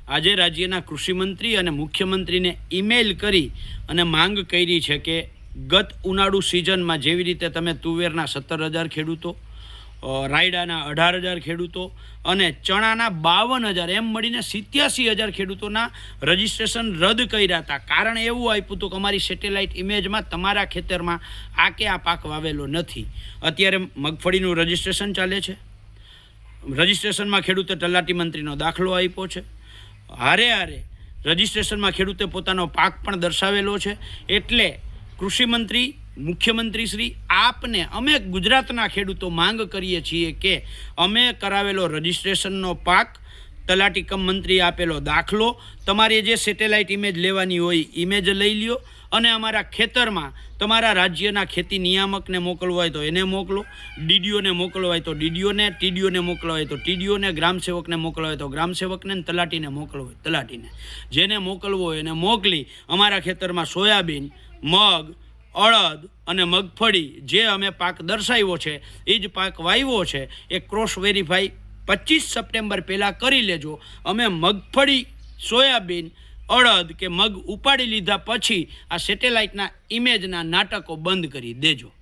આજે રાજ્યના કૃષિમંત્રી અને મુખ્યમંત્રીને ઈમેલ કરી અને માંગ કરી છે કે ગત ઉનાળુ સિઝનમાં જેવી રીતે તમે તુવેરના 17,000 ખેડૂતો, રાયડાના 18,000 ખેડૂતો અને ચણાના 52,000 એમ મળીને 87,000 ખેડૂતોના રજિસ્ટ્રેશન રદ કર્યા હતા. કારણ એવું આપ્યું હતું કે અમારી સેટેલાઇટ ઇમેજમાં તમારા ખેતરમાં આ કે આ પાક વાવેલો નથી. અત્યારે મગફળીનું રજિસ્ટ્રેશન ચાલે છે. રજિસ્ટ્રેશનમાં ખેડૂતે તલાટી મંત્રીનો દાખલો આપ્યો છે. હારે રજિસ્ટ્રેશનમાં ખેડૂતે પોતાનો પાક પણ દર્શાવેલો છે. એટલે કૃષિમંત્રી, મુખ્યમંત્રી શ્રી, આપને અમે ગુજરાતના ખેડૂતો માંગ કરીએ છીએ કે અમે કરાવેલો રજિસ્ટ્રેશનનો પાક, તલાટી કમ મંત્રીએ આપેલો દાખલો, તમારે જે સેટેલાઇટ ઇમેજ લેવાની હોય ઇમેજ લઈ લ્યો અને અમારા ખેતરમાં તમારા રાજ્યના ખેતી નિયામકને મોકલવા હોય તો એને મોકલો, ડીડીઓને મોકલવા હોય તો ડીડીઓને, ટીડીઓને મોકલવા હોય તો ટીડીઓને, ગ્રામસેવકને મોકલવા હોય તો ગ્રામસેવકને, તલાટીને મોકલવો હોય તલાટીને. જેને મોકલવો હોય એને મોકલી અમારા ખેતરમાં સોયાબીન, મગ, અડદ અને મગફળી જે અમે પાક દર્શાવ્યો છે એ જ પાક વાવ્યો છે એ ક્રોસ વેરીફાઈ 25 સપ્ટેમ્બર પહેલાં કરી લેજો. અમે મગફળી, સોયાબીન, અડદ કે મગ ઉપાડી લીધા પછી આ સેટેલાઇટના ઇમેજના નાટકો બંધ કરી દેજો.